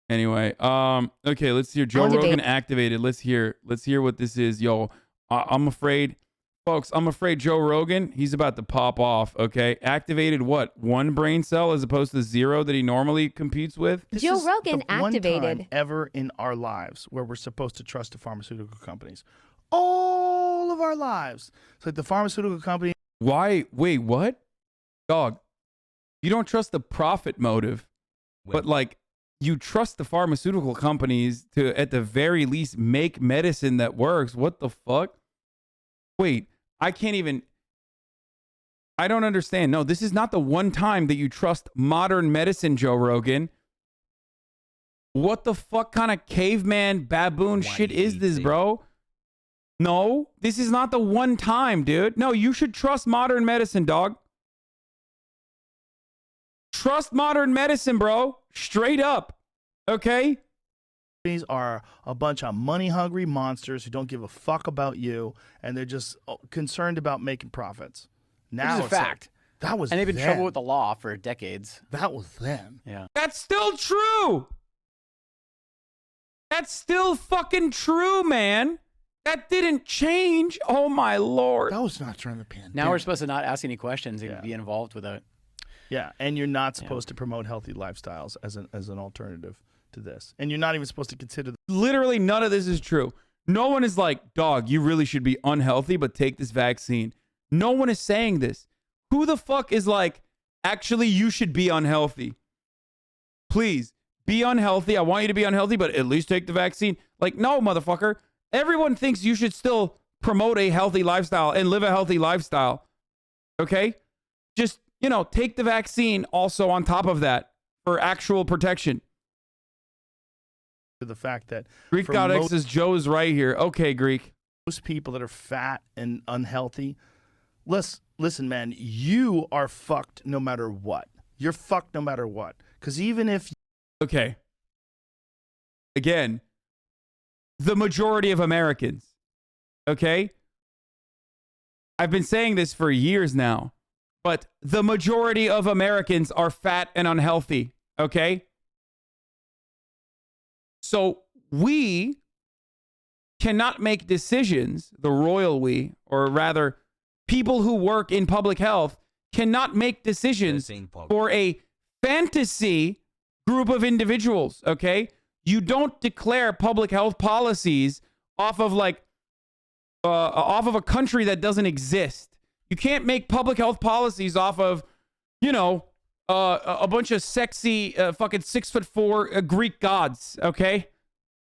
Anyway, okay, let's hear Joe Rogan activated. Let's hear what this is, yo. I'm afraid, folks. I'm afraid Joe Rogan, he's about to pop off. Okay, activated what? 1 brain cell as opposed to 0 that he normally competes with. Joe Rogan activated. One time ever in our lives where we're supposed to trust the pharmaceutical companies. All of our lives, it's like the pharmaceutical company. Why? Wait, what? Dog, you don't trust the profit motive, but like. You trust the pharmaceutical companies to, at the very least, make medicine that works. What the fuck? Wait, I don't understand. No, this is not the one time that you trust modern medicine, Joe Rogan. What the fuck kind of caveman baboon shit is this, bro? No, this is not the one time, dude. No, you should trust modern medicine, dog. Trust modern medicine, bro. Straight up. Okay? These are a bunch of money-hungry monsters who don't give a fuck about you, and they're just concerned about making profits. Now it's a fact. Like, that was and they've been in trouble with the law for decades. That was them. Yeah. That's still true. That's still fucking true, man. That didn't change. Oh, my Lord. That was not during the pandemic. Now we're supposed to not ask any questions and be involved with it. Yeah, and you're not supposed to promote healthy lifestyles as an alternative to this. And you're not even supposed to consider... Literally none of this is true. No one is like, dog, you really should be unhealthy, but take this vaccine. No one is saying this. Who the fuck is like, actually, you should be unhealthy? Please, be unhealthy. I want you to be unhealthy, but at least take the vaccine. Like, no, motherfucker. Everyone thinks you should still promote a healthy lifestyle and live a healthy lifestyle. Okay? Just... you know, take the vaccine also on top of that for actual protection. The fact that Greek God X says Joe's right here. Okay, Greek. Most people that are fat and unhealthy, listen, man, you are fucked no matter what. You're fucked no matter what. Because even if... Okay. Again, the majority of Americans, okay? I've been saying this for years now. But the majority of Americans are fat and unhealthy, okay? So we cannot make decisions, the royal we, or rather, people who work in public health cannot make decisions for a fantasy group of individuals, okay? You don't declare public health policies off of like, off of a country that doesn't exist. You can't make public health policies off of, you know, a bunch of sexy fucking 6'4" Greek gods, okay?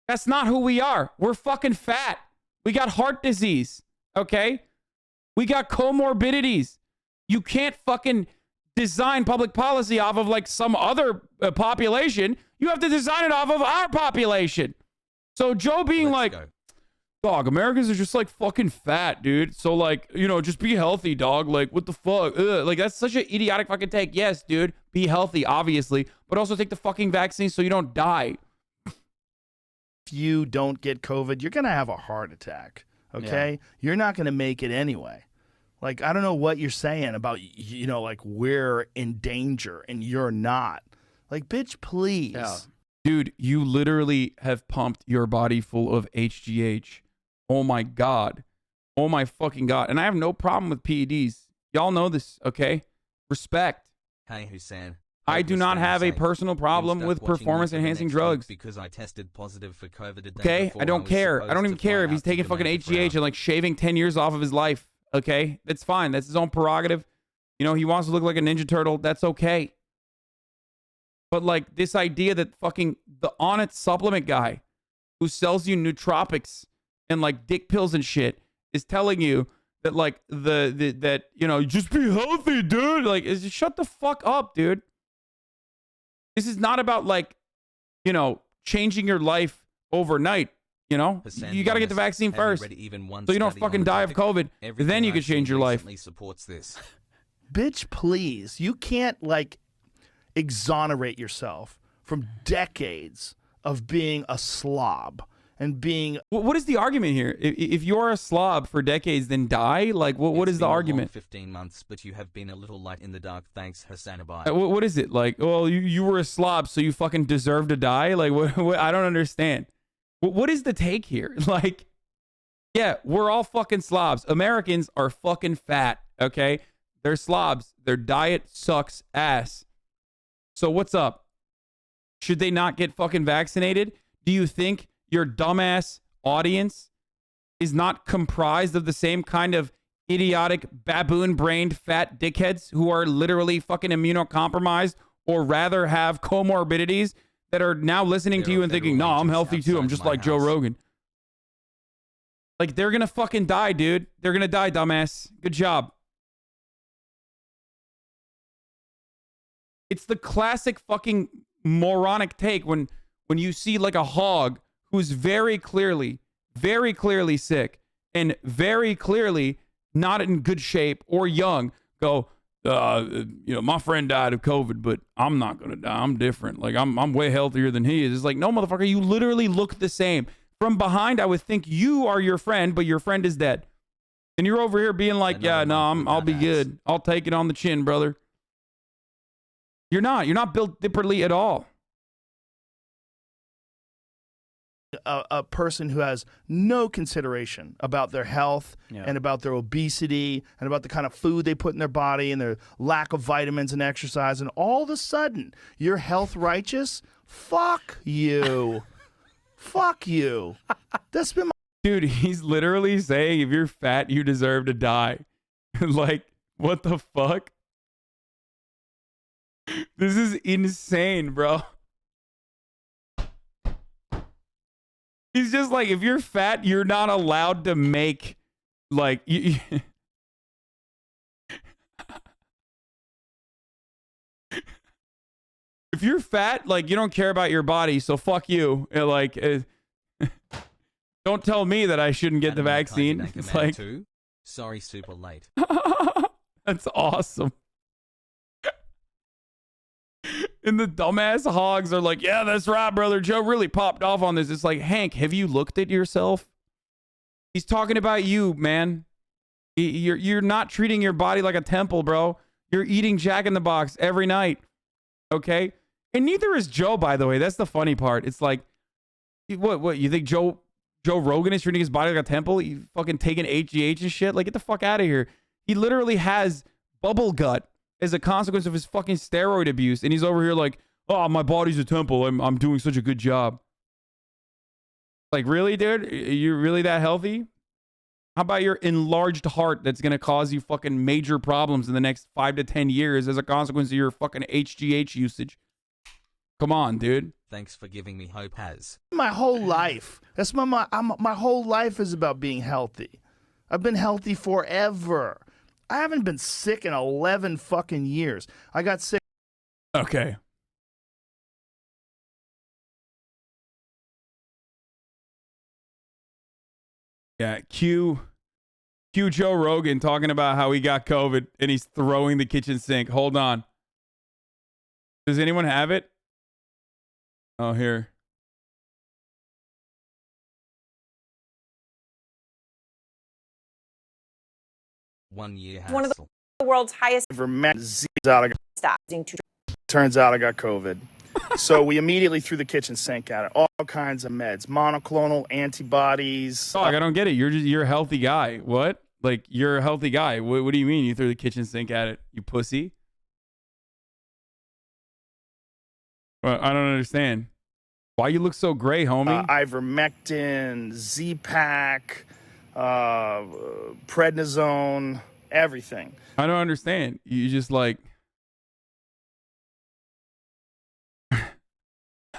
That's not who we are. We're fucking fat. We got heart disease, okay? We got comorbidities. You can't fucking design public policy off of like some other population. You have to design it off of our population. So Joe being dog, Americans are just like fucking fat, dude. So like, you know, just be healthy, dog. Like, what the fuck? Ugh. Like, that's such an idiotic fucking take. Yes, dude, be healthy, obviously, but also take the fucking vaccine so you don't die. If you don't get COVID, you're going to have a heart attack, okay? Yeah. You're not going to make it anyway. Like, I don't know what you're saying about, you know, like, we're in danger and you're not. Like, bitch, please. Yeah. Dude, you literally have pumped your body full of HGH. Oh my God. Oh my fucking God. And I have no problem with PEDs. Y'all know this, okay? Respect. Hey, Hasan. I do not have a personal problem with performance-enhancing drugs. Because I tested positive for COVID. Okay? I don't care. I don't even care if he's taking fucking HGH and like shaving 10 years off of his life. Okay? That's fine. That's his own prerogative. You know, he wants to look like a Ninja Turtle. That's okay. But like this idea that fucking the Onnit supplement guy who sells you nootropics and like dick pills and shit is telling you that like that, you know, just be healthy, dude. Like, just shut the fuck up, dude. This is not about like, you know, changing your life overnight. You know, you got to get the vaccine first, so you don't fucking die of COVID. Then you can change your life. Supports this. Bitch, please. You can't like exonerate yourself from decades of being a slob and being What is the argument here? If you're a slob for decades, then die? Like, what is the argument? 15 months, but you have been a little light in the dark. Thanks, HasanAbi. What is it? Like, well, you were a slob, so you fucking deserve to die? Like, what I don't understand. What is the take here? Like, yeah, we're all fucking slobs. Americans are fucking fat, okay? They're slobs. Their diet sucks ass. So what's up? Should they not get fucking vaccinated? Do you think your dumbass audience is not comprised of the same kind of idiotic, baboon-brained fat dickheads who are literally fucking immunocompromised or rather have comorbidities that are now listening to you and thinking, no, I'm healthy too. I'm just like Joe Rogan. Like, they're going to fucking die, dude. They're going to die, dumbass. Good job. It's the classic fucking moronic take when you see like a hog who's very clearly sick and very clearly not in good shape or young go, my friend died of COVID, but I'm not going to die. I'm different. Like, I'm way healthier than he is. It's like, no, motherfucker, you literally look the same. From behind, I would think you are your friend, but your friend is dead. And you're over here being like, I'll be good. I'll take it on the chin, brother. You're not built differently at all. a person who has no consideration about their health and about their obesity and about the kind of food they put in their body and their lack of vitamins and exercise, and all of a sudden you're health righteous. Fuck you. Fuck you. That's been my Dude, he's literally saying if you're fat, you deserve to die. Like, what the fuck? This is insane, bro. He's just like, if you're fat, you're not allowed to make, like, if you're fat, like, you don't care about your body, so fuck you. Like, don't tell me that I shouldn't get the vaccine. It's like, sorry, super late. That's awesome. And the dumbass hogs are like, yeah, that's right, brother. Joe really popped off on this. It's like, Hank, have you looked at yourself? He's talking about you, man. You're not treating your body like a temple, bro. You're eating Jack in the Box every night. Okay? And neither is Joe, by the way. That's the funny part. It's like, what? You think Joe Rogan is treating his body like a temple? You fucking taking HGH and shit? Like, get the fuck out of here. He literally has bubble gut as a consequence of his fucking steroid abuse, and he's over here like, oh, my body's a temple. I'm doing such a good job. Like, really, dude? You're really that healthy? How about your enlarged heart that's gonna cause you fucking major problems in the next 5 to 10 years as a consequence of your fucking HGH usage? Come on, dude. Thanks for giving me hope, Has. my whole life. That's my whole life is about being healthy. I've been healthy forever. I haven't been sick in 11 fucking years. I got sick. Okay. Yeah, cue Joe Rogan talking about how he got COVID and he's throwing the kitchen sink. Hold on. Does anyone have it? Oh, here. One year One of hassle. the world's highest Turns out I got COVID. So we immediately threw the kitchen sink at it. All kinds of meds, monoclonal antibodies. Dog, I don't get it. You're a healthy guy. What? Like, you're a healthy guy. What do you mean you threw the kitchen sink at it? You pussy? Well, I don't understand. Why you look so gray, homie? Ivermectin, Z-Pack, prednisone, everything. I don't understand. You just like...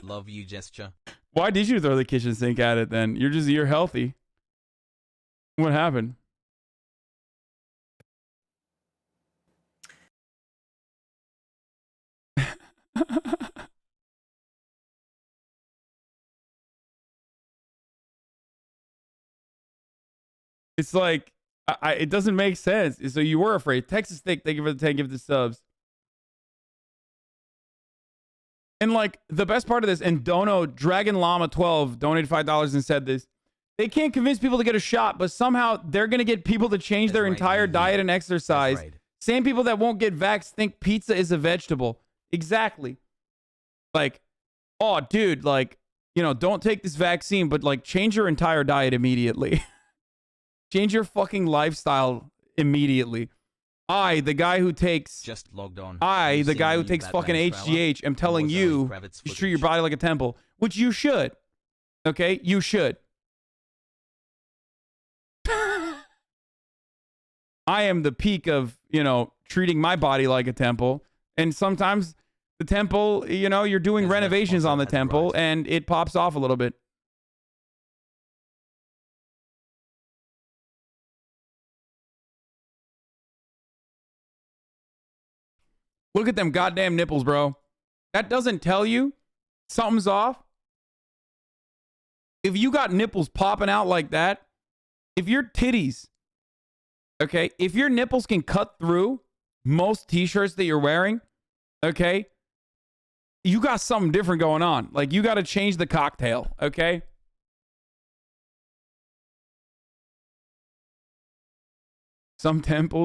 Love you gesture. Why did you throw the kitchen sink at it then? You're healthy. What happened? It's like, it doesn't make sense. So you were afraid. Texas Thick, thank you for the 10 gifted subs. And like the best part of this, and Dono Dragon Llama 12 donated $5 and said this. They can't convince people to get a shot, but somehow they're going to get people to change their entire diet and exercise. Same people that won't get vaxxed think pizza is a vegetable. Exactly. Like, oh, dude, like, you know, don't take this vaccine, but like change your entire diet immediately. Change your fucking lifestyle immediately. The guy who takes just logged on. The guy who takes fucking HGH, am telling you to treat your body like a temple, which you should. Okay, you should. I am the peak of, you know, treating my body like a temple. And sometimes the temple, you know, you're doing renovations on the temple and it pops off a little bit. Look at them goddamn nipples, bro. That doesn't tell you something's off. If you got nipples popping out like that, if your titties, okay, if your nipples can cut through most t-shirts that you're wearing, okay, you got something different going on. Like, you got to change the cocktail, okay? Sometimes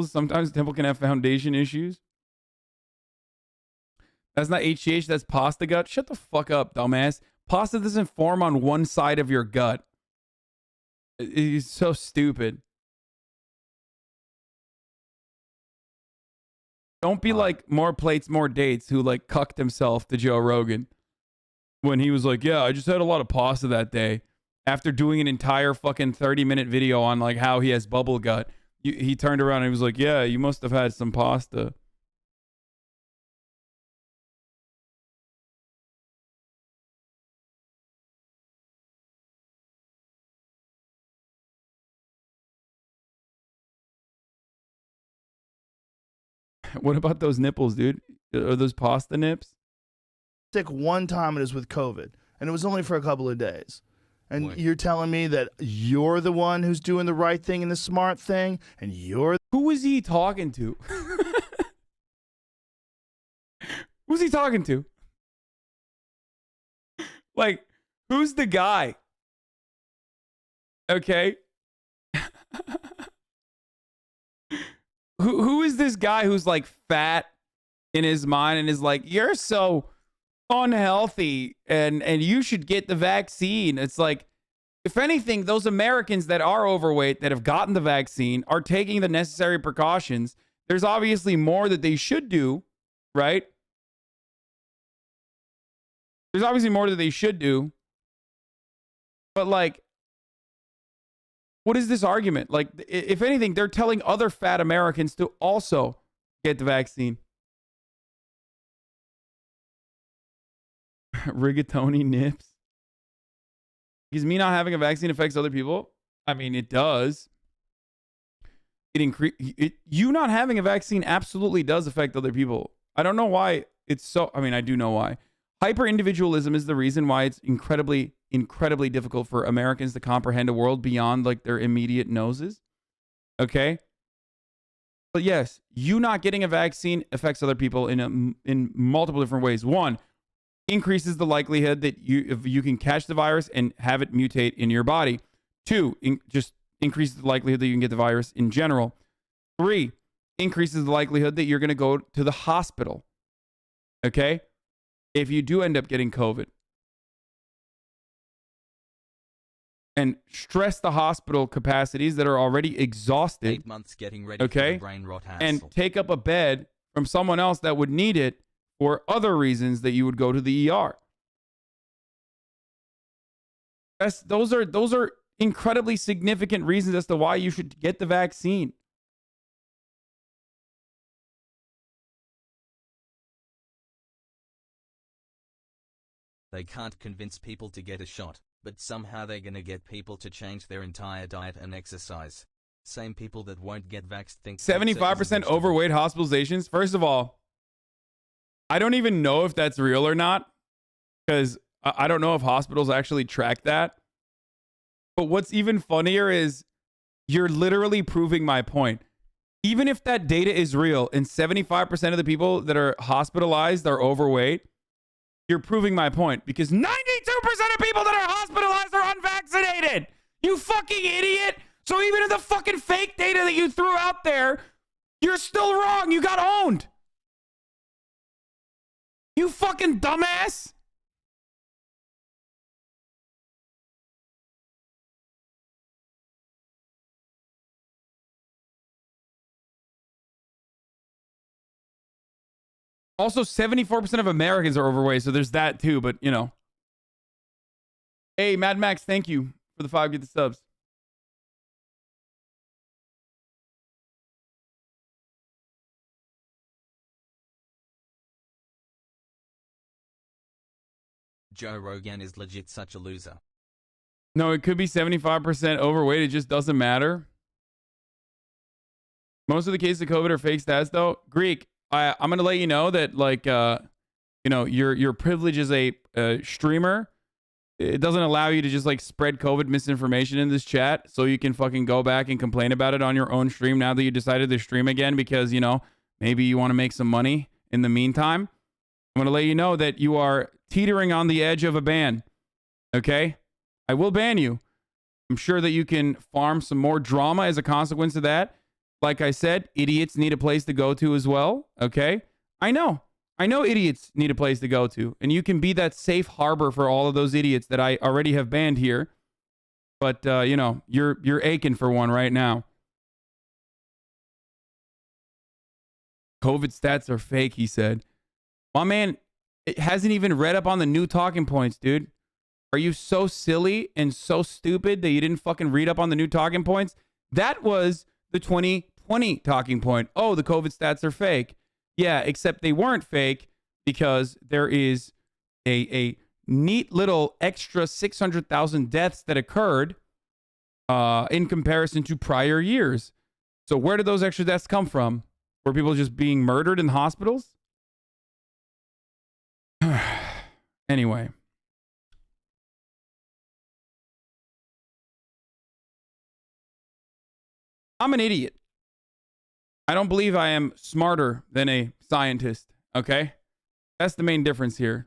temple can have foundation issues. That's not HGH, that's pasta gut. Shut the fuck up, dumbass. Pasta doesn't form on one side of your gut. It's so stupid. Don't be like more plates, more dates who like cucked himself to Joe Rogan when he was like, yeah, I just had a lot of pasta that day after doing an entire fucking 30-minute video on like how he has bubble gut. He turned around and he was like, yeah, you must have had some pasta. What about those nipples, dude? Are those pasta nips? Sick one time it was with COVID, and it was only for a couple of days. And you're telling me that you're the one who's doing the right thing and the smart thing, and you're... Who was he talking to? Who's he talking to? Like, who's the guy? Okay. Who is this guy who's like fat in his mind and is like, you're so unhealthy and you should get the vaccine? It's like, if anything, those Americans that are overweight that have gotten the vaccine are taking the necessary precautions. There's obviously more that they should do, right? There's obviously more that they should do. But like, what is this argument? Like, if anything, they're telling other fat Americans to also get the vaccine. Rigatoni nips. Because me not having a vaccine affects other people? I mean, it does. You not having a vaccine absolutely does affect other people. I don't know why it's so... I mean, I do know why. Hyper-individualism is the reason why it's incredibly difficult for Americans to comprehend a world beyond like their immediate noses. Okay? But yes, you not getting a vaccine affects other people in multiple different ways. One, increases the likelihood that you can catch the virus and have it mutate in your body. Two, just increases the likelihood that you can get the virus in general. Three, increases the likelihood that you're going to go to the hospital. Okay? If you do end up getting COVID. And stress the hospital capacities that are already exhausted. 8 months getting ready for the brain rot hassle. And take up a bed from someone else that would need it for other reasons that you would go to the ER. Those are incredibly significant reasons as to why you should get the vaccine. They can't convince people to get a shot, but somehow they're gonna get people to change their entire diet and exercise. Same people that won't get vaxxed think 75% overweight hospitalizations. First of all, I don't even know if that's real or not, because I don't know if hospitals actually track that. But what's even funnier is you're literally proving my point. Even if that data is real and 75% of the people that are hospitalized are overweight, you're proving my point because 92% of people that are hospitalized are unvaccinated. You fucking idiot. So even in the fucking fake data that you threw out there, you're still wrong. You got owned. You fucking dumbass. Also, 74% of Americans are overweight, so there's that too, but you know. Hey, Mad Max, thank you for the 5 get the subs. Joe Rogan is legit such a loser. No, it could be 75% overweight. It just doesn't matter. Most of the cases of COVID are fake stats, though. Greek, I'm going to let you know that, like, you know, your privilege as a streamer, it doesn't allow you to just, like, spread COVID misinformation in this chat so you can fucking go back and complain about it on your own stream now that you decided to stream again because, you know, maybe you want to make some money in the meantime. I'm going to let you know that you are teetering on the edge of a ban. Okay? I will ban you. I'm sure that you can farm some more drama as a consequence of that. Like I said, idiots need a place to go to as well. Okay? I know idiots need a place to go to. And you can be that safe harbor for all of those idiots that I already have banned here. But, you know, you're aching for one right now. COVID stats are fake, he said. My man, it hasn't even read up on the new talking points, dude. Are you so silly and so stupid that you didn't fucking read up on the new talking points? That was the 2020 talking point. Oh, the COVID stats are fake. Yeah, except they weren't fake because there is a neat little extra 600,000 deaths that occurred in comparison to prior years. So where did those extra deaths come from? Were people just being murdered in hospitals? Anyway. I'm an idiot. I don't believe I am smarter than a scientist, okay? That's the main difference here.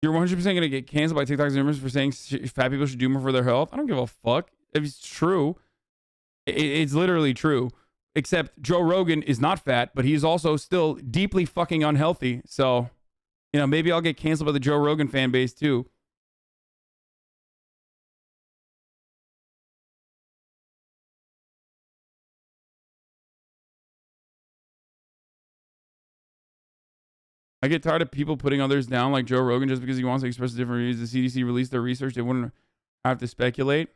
You're 100% going to get canceled by TikTok's numbers for saying fat people should do more for their health. I don't give a fuck. If it's true, it's literally true. Except Joe Rogan is not fat, but he's also still deeply fucking unhealthy. So, you know, maybe I'll get canceled by the Joe Rogan fan base too. I get tired of people putting others down like Joe Rogan just because he wants to express different views. The CDC released their research. They wouldn't have to speculate.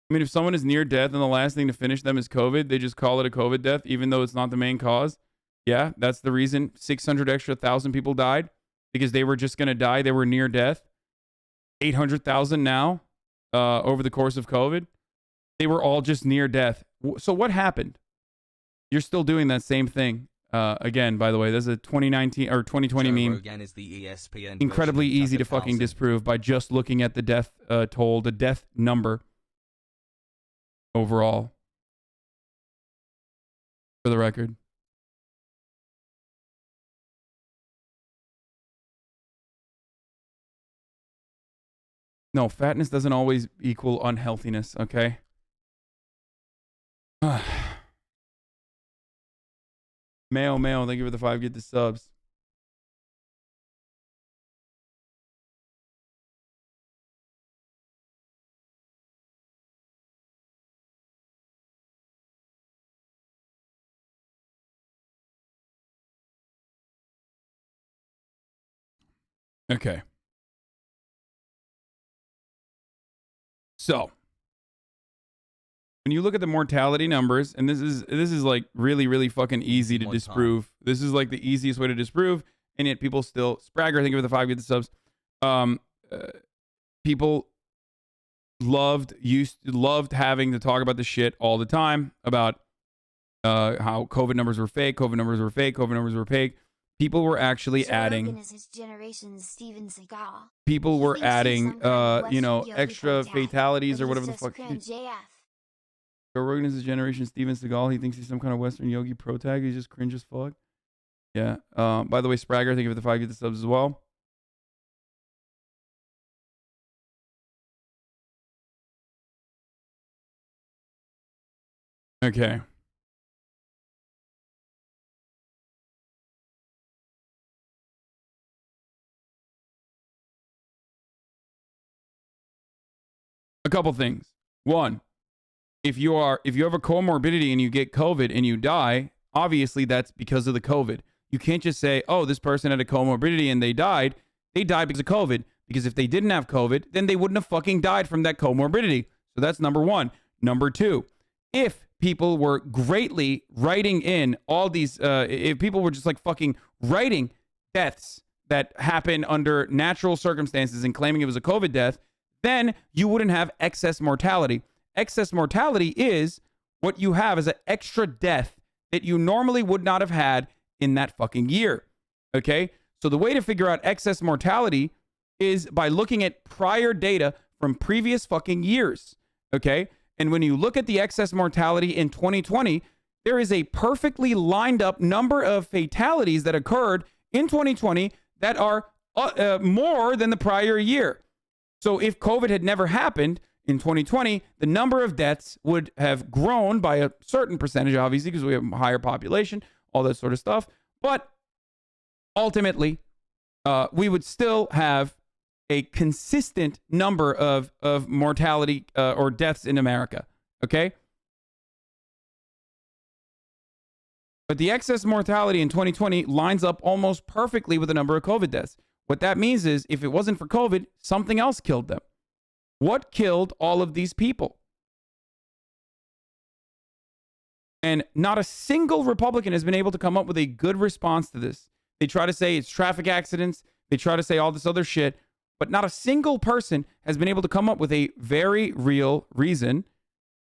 I mean, if someone is near death and the last thing to finish them is COVID, they just call it a COVID death, even though it's not the main cause. Yeah, that's the reason 600 extra thousand people died because they were just going to die. They were near death. 800,000 now over the course of COVID. They were all just near death. So what happened? You're still doing that same thing. Again, by the way, there's a 2019 or 2020 meme. Rogan is the ESPN Incredibly version of easy to Tucker fucking Carlson. disprove by just looking at the death toll, the death number overall. For the record. No, fatness doesn't always equal unhealthiness, okay? Mayo, thank you for the 5 get the subs. Okay. So, when you look at the mortality numbers, and this is like really fucking easy to disprove. This is like the easiest way to disprove, and yet people still Spragger, thank you for the 5 get the subs. People loved having to talk about this shit all the time about how COVID numbers were fake, COVID numbers were fake, COVID numbers were fake. People were actually adding. People were adding, you know, extra fatalities or whatever the fuck. Joe Rogan is a generation Steven Seagal. He thinks he's some kind of Western Yogi pro tag. He's just cringe as fuck. Yeah. By the way, Spragger, thank you for the 5 gift subs as well. Okay. A couple things. One, if you have a comorbidity and you get COVID and you die, obviously that's because of the COVID. You can't just say, oh, this person had a comorbidity and they died. They died because of COVID. Because if they didn't have COVID, then they wouldn't have fucking died from that comorbidity. So that's number one. Number two, if people were greatly writing in all these, if people were just like fucking writing deaths that happen under natural circumstances and claiming it was a COVID death, then you wouldn't have excess mortality. Excess mortality is what you have as an extra death that you normally would not have had in that fucking year. Okay? So the way to figure out excess mortality is by looking at prior data from previous fucking years. Okay? And when you look at the excess mortality in 2020, there is a perfectly lined up number of fatalities that occurred in 2020 that are more than the prior year. So if COVID had never happened in 2020, the number of deaths would have grown by a certain percentage, obviously, because we have a higher population, all that sort of stuff. But ultimately, we would still have a consistent number of mortality or deaths in America. Okay? But the excess mortality in 2020 lines up almost perfectly with the number of COVID deaths. What that means is if it wasn't for COVID, something else killed them. What killed all of these people? And not a single Republican has been able to come up with a good response to this. They try to say it's traffic accidents. They try to say all this other shit. But not a single person has been able to come up with a very real reason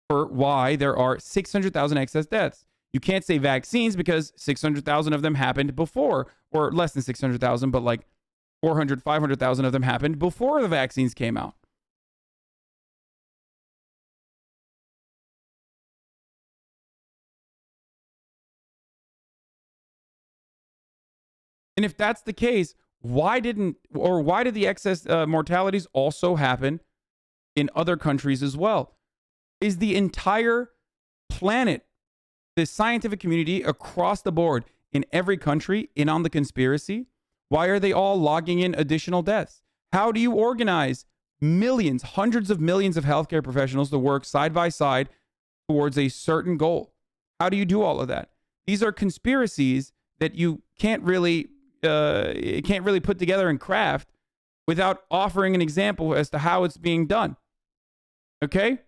for why there are 600,000 excess deaths. You can't say vaccines because 600,000 of them happened before, or less than 600,000, but like 400, 500,000 of them happened before the vaccines came out. And if that's the case, why did the excess mortalities also happen in other countries as well? Is the entire planet, the scientific community across the board in every country in on the conspiracy? Why are they all logging in additional deaths? How do you organize millions, hundreds of millions of healthcare professionals to work side by side towards a certain goal? How do you do all of that? These are conspiracies that you can't really put together and craft without offering an example as to how it's being done. Okay?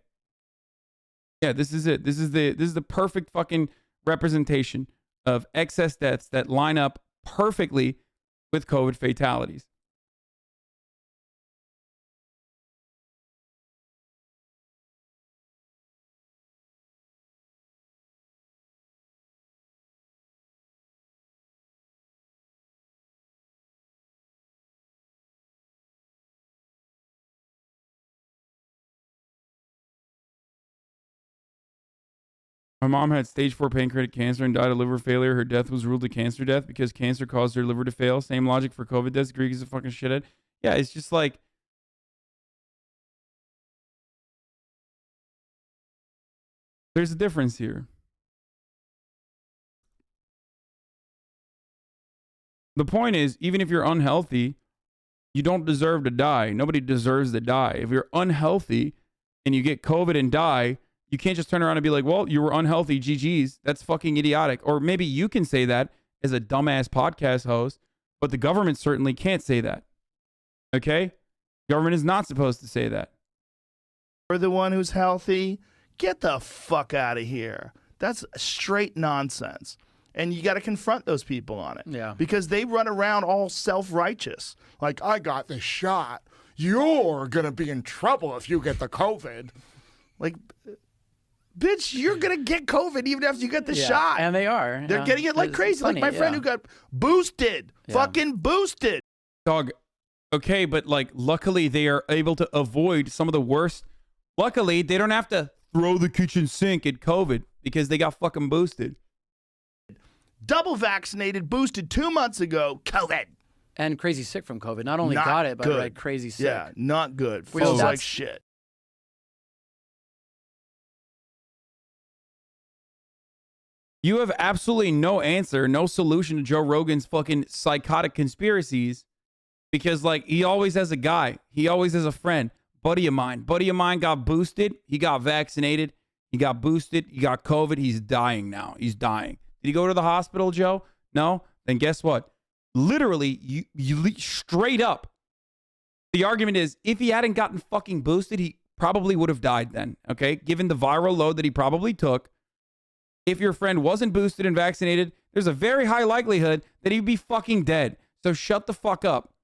Yeah, this is it. This is the perfect fucking representation of excess deaths that line up perfectly with COVID fatalities. My mom had stage 4 pancreatic cancer and died of liver failure. Her death was ruled a cancer death because cancer caused her liver to fail. Same logic for COVID deaths. Greek is a fucking shithead. Yeah, it's just like... There's a difference here. The point is, even if you're unhealthy, you don't deserve to die. Nobody deserves to die. If you're unhealthy and you get COVID and die... You can't just turn around and be like, well, you were unhealthy, GG's. That's fucking idiotic. Or maybe you can say that as a dumbass podcast host, but the government certainly can't say that. Okay? Government is not supposed to say that. You're the one who's healthy. Get the fuck out of here. That's straight nonsense. And you got to confront those people on it. Yeah. Because they run around all self-righteous. Like, I got the shot. You're going to be in trouble if you get the COVID. Like... Bitch, you're going to get COVID even after you get the shot. And they are. They're getting it like crazy. Funny, like my friend who got boosted. Fucking boosted. Dog, okay, but like luckily they are able to avoid some of the worst. Luckily, they don't have to throw the kitchen sink at COVID because they got fucking boosted. Double vaccinated, boosted 2 months ago, COVID. And crazy sick from COVID. Not only Not got it, but good. like crazy sick. Yeah, not good. Which Feels like that's- shit. You have absolutely no answer, no solution to Joe Rogan's fucking psychotic conspiracies because, like, he always has a guy. He always has a friend. Buddy of mine got boosted. He got vaccinated. He got boosted. He got COVID. He's dying now. He's dying. Did he go to the hospital, Joe? No? Then guess what? Literally, you straight up, the argument is if he hadn't gotten fucking boosted, he probably would have died then, okay? Given the viral load that he probably took. If your friend wasn't boosted and vaccinated, there's a very high likelihood that he'd be fucking dead. So shut the fuck up.